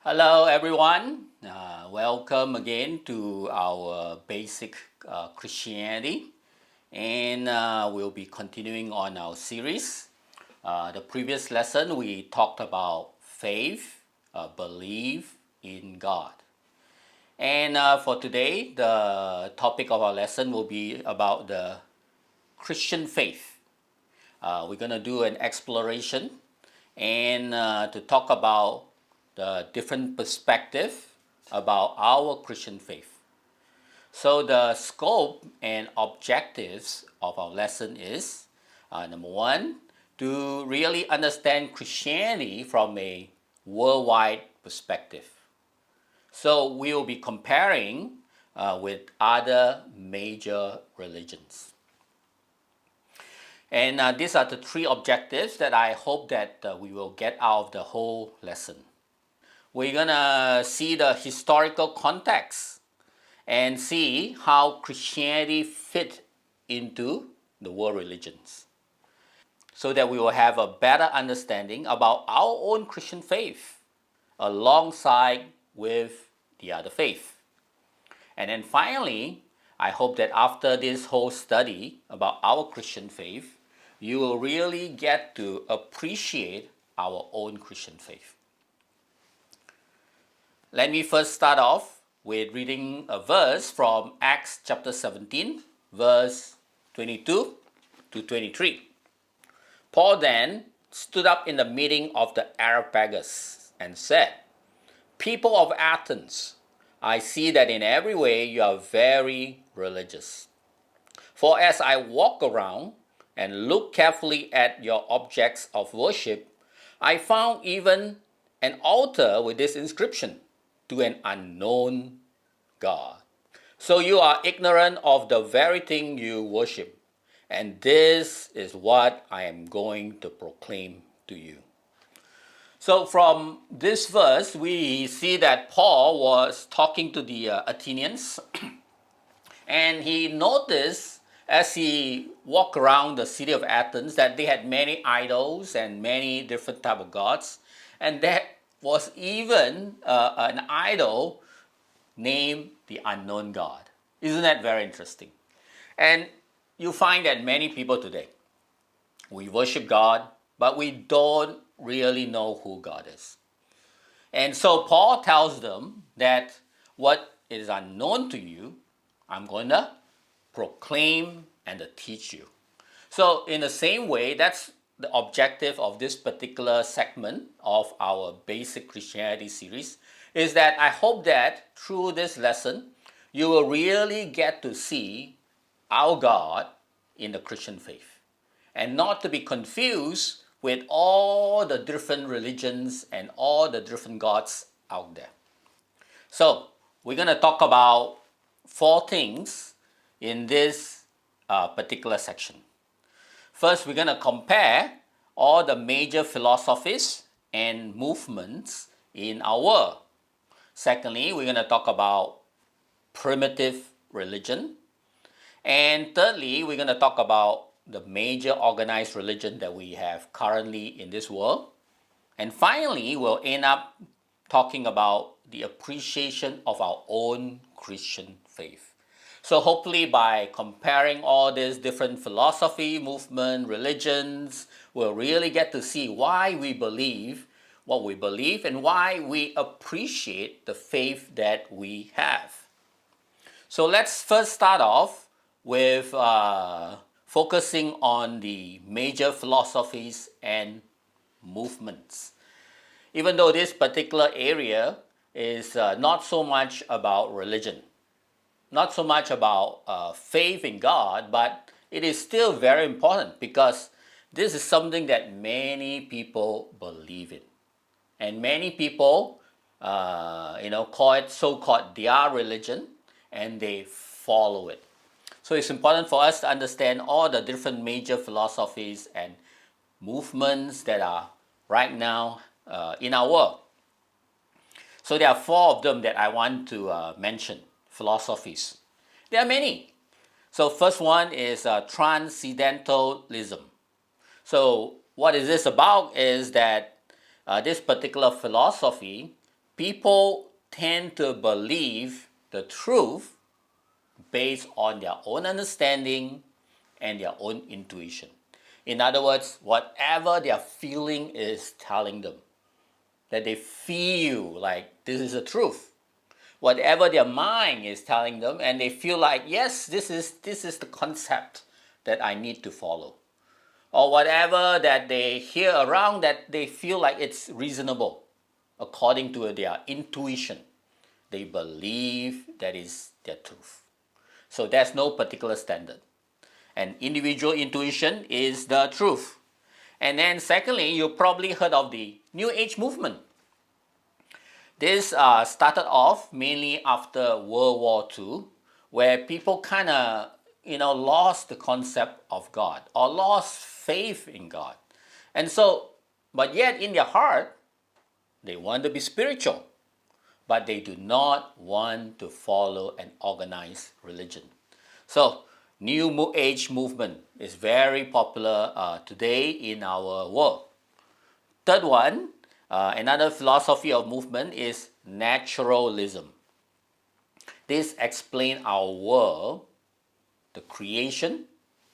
Hello, everyone. Welcome again to our basic Christianity, and we'll be continuing on our series. The previous lesson we talked about faith, belief in God, and for today, the topic of our lesson will be about the Christian faith. We're going to do an exploration and to talk about the different perspective about our Christian faith. So the scope and objectives of our lesson is number one, to really understand Christianity from a worldwide perspective. So we will be comparing with other major religions. And these are the three objectives that I hope that we will get out of the whole lesson. We're gonna see the historical context and see how Christianity fit into the world religions so that we will have a better understanding about our own Christian faith alongside with the other faith. And then finally, I hope that after this whole study about our Christian faith, you will really get to appreciate our own Christian faith. Let me first start off with reading a verse from Acts chapter 17, verse 22 to 23. Paul then stood up in the meeting of the Areopagus and said, "People of Athens, I see that in every way you are very religious. For as I walk around and look carefully at your objects of worship, I found even an altar with this inscription, to an unknown God. So you are ignorant of the very thing you worship, and this is what I am going to proclaim to you." So from this verse, we see that Paul was talking to the Athenians, and he noticed as he walked around the city of Athens that they had many idols and many different type of gods, and there was even an idol named the unknown God. Isn't that very interesting? And you find that many people today, we worship God, but we don't really know who God is. And so Paul tells them that what is unknown to you, I'm going to proclaim and to teach you. So in the same way, that's the objective of this particular segment of our Basic Christianity series, is that I hope that through this lesson, you will really get to see our God in the Christian faith and not to be confused with all the different religions and all the different gods out there. So we're going to talk about four things in this particular section. First, we're going to compare all the major philosophies and movements in our world. Secondly, we're going to talk about primitive religion. And thirdly, we're going to talk about the major organized religion that we have currently in this world. And finally, we'll end up talking about the appreciation of our own Christian faith. So hopefully by comparing all these different philosophy, movement, religions, we'll really get to see why we believe what we believe and why we appreciate the faith that we have. So let's first start off with focusing on the major philosophies and movements. Even though this particular area is not so much about religion, not so much about faith in God, but it is still very important because this is something that many people believe in. And many people, call it so-called their religion, and they follow it. So it's important for us to understand all the different major philosophies and movements that are right now in our world. So there are four of them that I want to mention, philosophies. There are many. So first one is transcendentalism. So what is this about is that this particular philosophy people tend to believe the truth based on their own understanding and their own intuition. In other words, whatever their feeling is telling them, that they feel like this is the truth. Whatever their mind is telling them, and they feel like, yes, this is the concept that I need to follow. Or whatever that they hear around that they feel like it's reasonable according to their intuition. They believe that is their truth. So there's no particular standard. And individual intuition is the truth. And then secondly, you probably heard of the New Age movement. This started off mainly after World War II, where people kind of lost the concept of God or lost faith in God. And so, but yet in their heart, they want to be spiritual, but they do not want to follow an organized religion. So, New Age movement is very popular today in our world. Third one, another philosophy of movement is naturalism. This explains our world, the creation,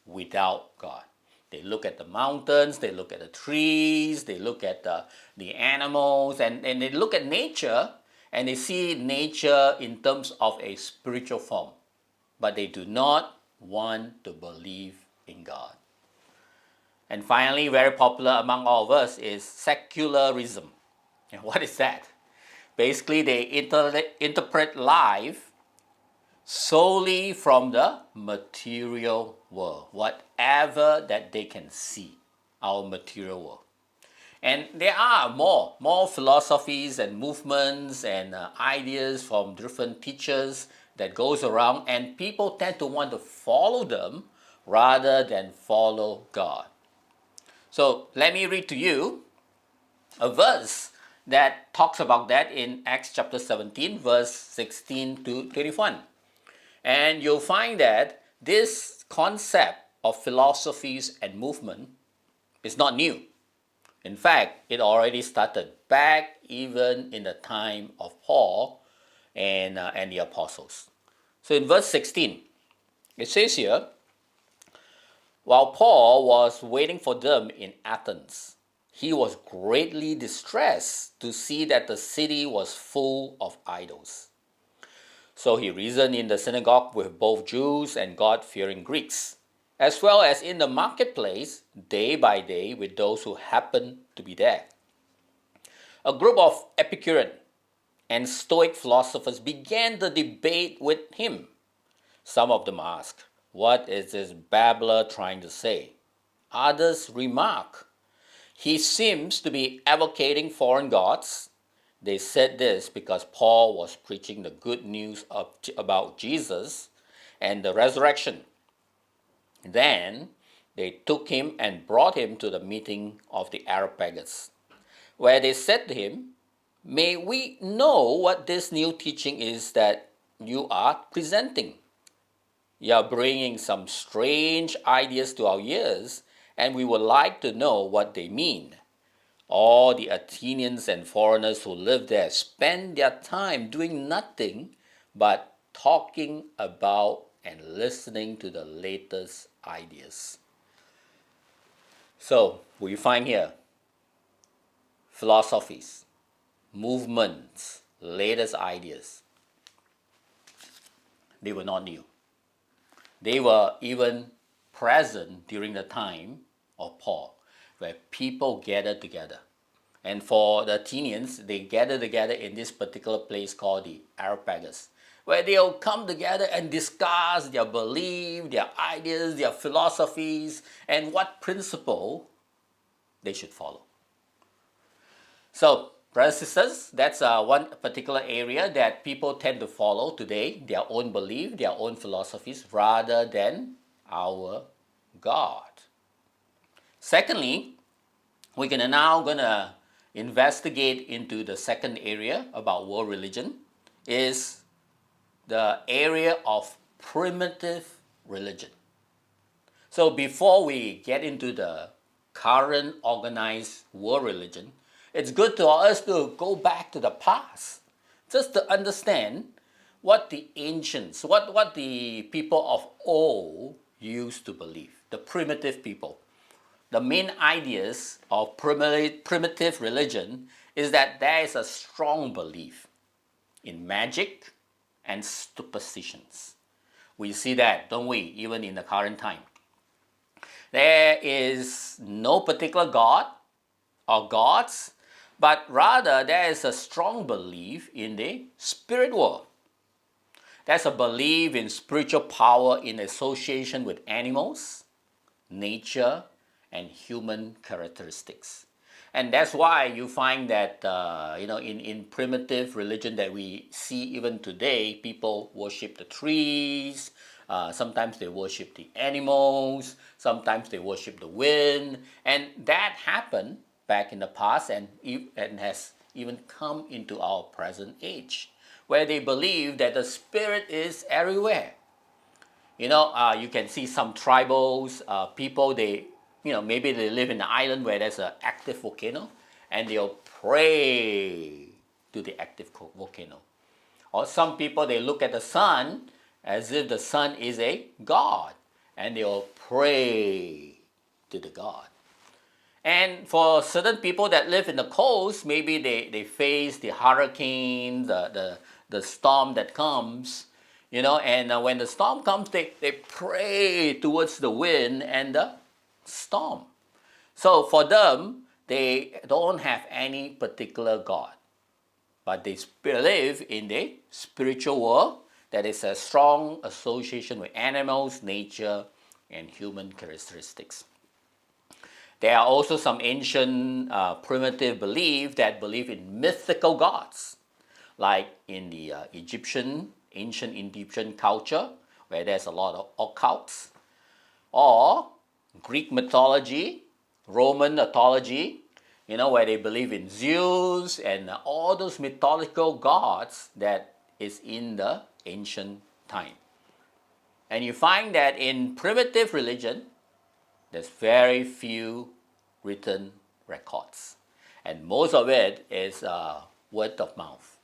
without God. They look at the mountains, they look at the trees, they look at the animals, and they look at nature, and they see nature in terms of a spiritual form. But they do not want to believe in God. And finally, very popular among all of us is secularism. And what is that? Basically, they interpret life solely from the material world, whatever that they can see, our material world. And there are more philosophies and movements and ideas from different teachers that goes around, and people tend to want to follow them rather than follow God. So let me read to you a verse that talks about that in Acts chapter 17, verse 16 to 21. And you'll find that this concept of philosophies and movement is not new. In fact, it already started back even in the time of Paul and the apostles. So in verse 16, it says here, while Paul was waiting for them in Athens, he was greatly distressed to see that the city was full of idols. So he reasoned in the synagogue with both Jews and God-fearing Greeks, as well as in the marketplace day by day with those who happened to be there. A group of Epicurean and Stoic philosophers began the debate with him. Some of them asked, "What is this babbler trying to say?" Others remark, "He seems to be advocating foreign gods." They said this because Paul was preaching the good news about Jesus and the resurrection. Then they took him and brought him to the meeting of the Areopagus, where they said to him, "May we know what this new teaching is that you are presenting? You are bringing some strange ideas to our ears, and we would like to know what they mean." All the Athenians and foreigners who live there spend their time doing nothing but talking about and listening to the latest ideas. So, we find here philosophies, movements, latest ideas. They were not new. They were even present during the time of Paul, where people gathered together. And for the Athenians, they gathered together in this particular place called the Areopagus, where they'll come together and discuss their belief, their ideas, their philosophies, and what principle they should follow. So, brothers and sisters, that's one particular area that people tend to follow today, their own belief, their own philosophies, rather than our God. Secondly, we're now going to investigate into the second area about world religion, is the area of primitive religion. So before we get into the current organized world religion, it's good for us to go back to the past just to understand what the ancients, what the people of old used to believe, the primitive people. The main ideas of primitive religion is that there is a strong belief in magic and superstitions. We see that, don't we, even in the current time. There is no particular God or gods, but rather there is a strong belief in the spirit world. There's a belief in spiritual power in association with animals, nature, and human characteristics. And that's why you find that in primitive religion that we see even today, people worship the trees. Sometimes they worship the animals. Sometimes they worship the wind, and that happened back in the past and has even come into our present age, where they believe that the spirit is everywhere. You can see some tribals, people, maybe they live in an island where there's an active volcano, and they'll pray to the active volcano. Or some people, they look at the sun as if the sun is a god, and they'll pray to the god. And for certain people that live in the coast, maybe they face the hurricane, the storm that comes, and when the storm comes, they pray towards the wind and the storm. So for them, they don't have any particular God, but they live in the spiritual world that is a strong association with animals, nature, and human characteristics. There are also some ancient primitive belief that believe in mythical gods, like in the ancient Egyptian culture, where there's a lot of occults, or Greek mythology, Roman mythology, where they believe in Zeus and all those mythological gods that is in the ancient time. And you find that in primitive religion, there's very few written records, and most of it is word of mouth.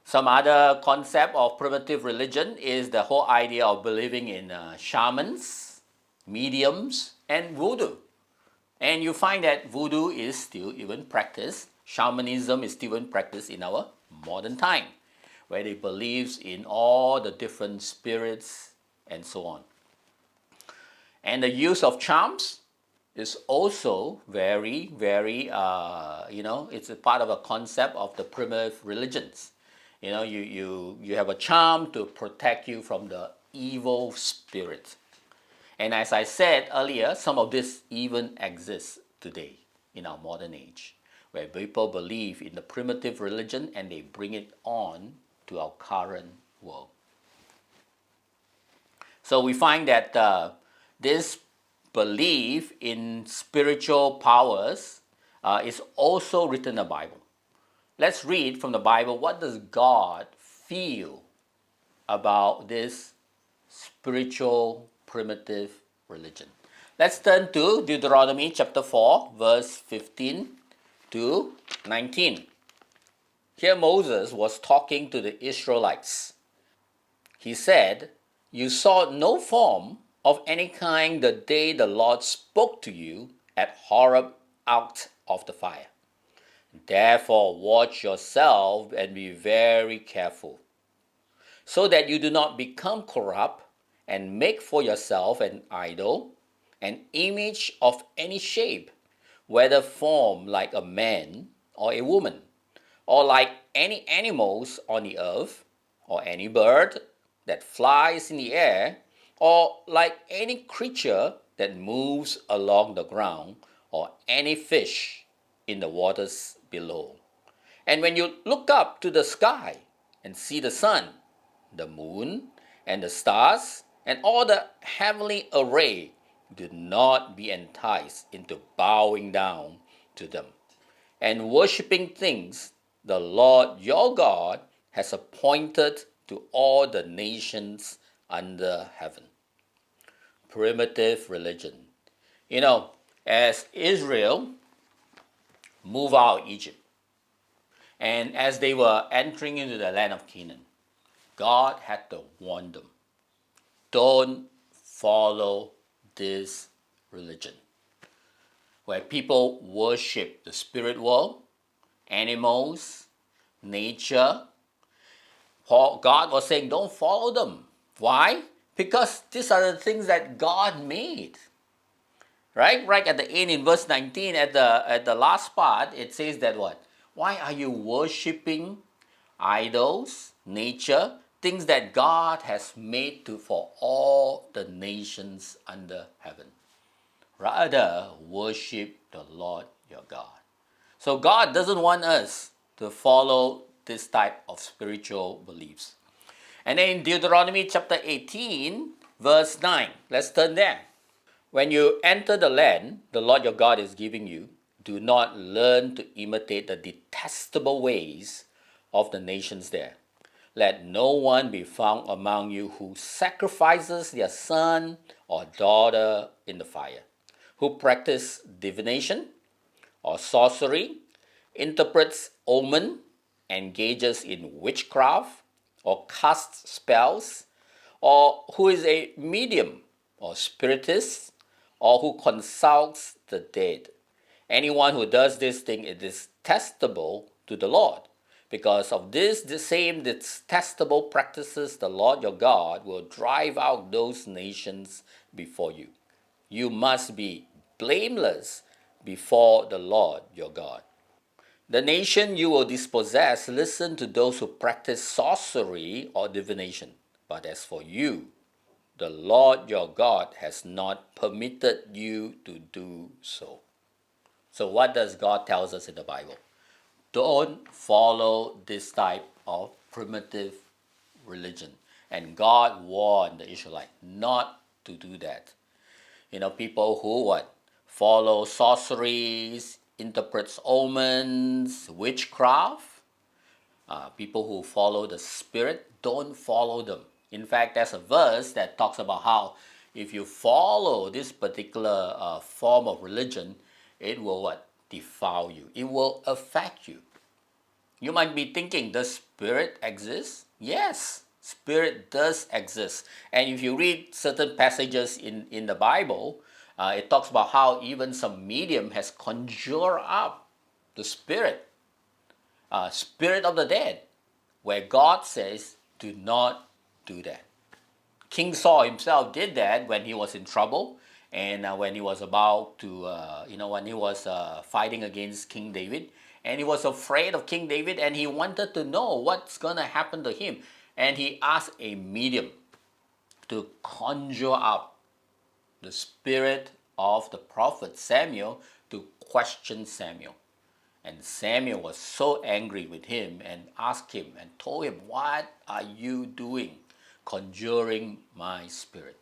Some other concept of primitive religion is the whole idea of believing in shamans, mediums, and voodoo. And you find that voodoo is still even practiced. Shamanism is still in practice in our modern time, where they believe in all the different spirits and so on. And the use of charms is also very, very, it's a part of a concept of the primitive religions. You have a charm to protect you from the evil spirit. And as I said earlier, some of this even exists today in our modern age, where people believe in the primitive religion and they bring it on to our current world. So we find that this belief in spiritual powers is also written in the Bible. Let's read from the Bible, what does God feel about this spiritual primitive religion? Let's turn to Deuteronomy chapter 4, verse 15 to 19. Here Moses was talking to the Israelites. He said, "You saw no form of any kind the day the Lord spoke to you at Horeb out of the fire. Therefore watch yourself and be very careful, so that you do not become corrupt and make for yourself an idol, an image of any shape, whether formed like a man or a woman, or like any animals on the earth, or any bird that flies in the air, or like any creature that moves along the ground, or any fish in the waters below. And when you look up to the sky and see the sun, the moon, and the stars, and all the heavenly array, do not be enticed into bowing down to them and worshipping things the Lord your God has appointed to all the nations under heaven." Primitive religion. As Israel move out of Egypt. And as they were entering into the land of Canaan, God had to warn them, don't follow this religion where people worship the spirit world, animals, nature. God was saying, don't follow them. Why? Because these are the things that God made. Right at the end in verse 19, at the last part, it says that what? Why are you worshiping idols, nature, things that God has made for all the nations under heaven? Rather, worship the Lord your God. So God doesn't want us to follow this type of spiritual beliefs. And then in Deuteronomy chapter 18, verse 9, let's turn there. When you enter the land the Lord your God is giving you, do not learn to imitate the detestable ways of the nations there. Let no one be found among you who sacrifices their son or daughter in the fire, who practice divination or sorcery, interprets omen, engages in witchcraft, or casts spells, or who is a medium or spiritist, or who consults the dead. Anyone who does this thing is detestable to the Lord. Because of this, the same detestable practices, the Lord your God will drive out those nations before you. You must be blameless before the Lord your God. The nation you will dispossess listen to those who practice sorcery or divination. But as for you, the Lord your God has not permitted you to do so. So what does God tells us in the Bible? Don't follow this type of primitive religion. And God warned the Israelites not to do that. People who what? Follow sorceries, interprets omens, witchcraft. People who follow the spirit, don't follow them. In fact, there's a verse that talks about how if you follow this particular form of religion, it will what? Defile you. It will affect you. You might be thinking, does spirit exist? Yes, spirit does exist. And if you read certain passages in the Bible, it talks about how even some medium has conjured up the spirit of the dead, where God says, do not do that. King Saul himself did that when he was in trouble, and when he was about to, when he was fighting against King David, and he was afraid of King David, and he wanted to know what's going to happen to him. And he asked a medium to conjure up the spirit of the prophet Samuel to question Samuel. And Samuel was so angry with him and asked him and told him, what are you doing? Conjuring my spirit.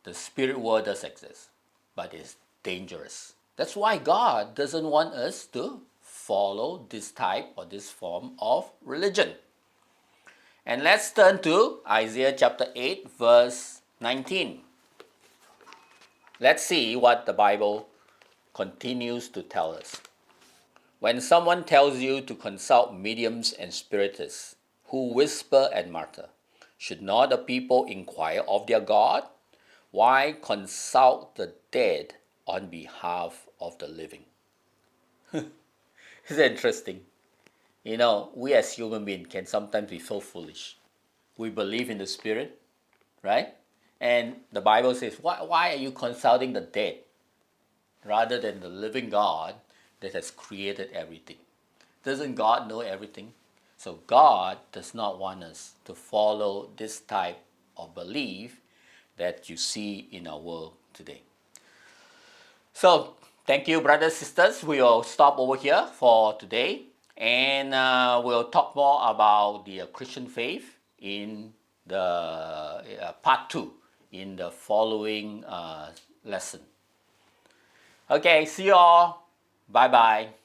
The spirit world does exist, but it's dangerous. That's why God doesn't want us to follow this type or this form of religion. And let's turn to Isaiah chapter 8, verse 19. Let's see what the Bible continues to tell us. When someone tells you to consult mediums and spiritists who whisper and mutter, should not the people inquire of their God? Why consult the dead on behalf of the living? It's interesting. We as human beings can sometimes be so foolish. We believe in the spirit, right? And the Bible says, why are you consulting the dead rather than the living God that has created everything? Doesn't God know everything? So God does not want us to follow this type of belief that you see in our world today. So thank you, brothers, sisters. We will stop over here for today, and we'll talk more about the Christian faith in the part 2 in the following lesson. Okay, see you all. Bye-bye.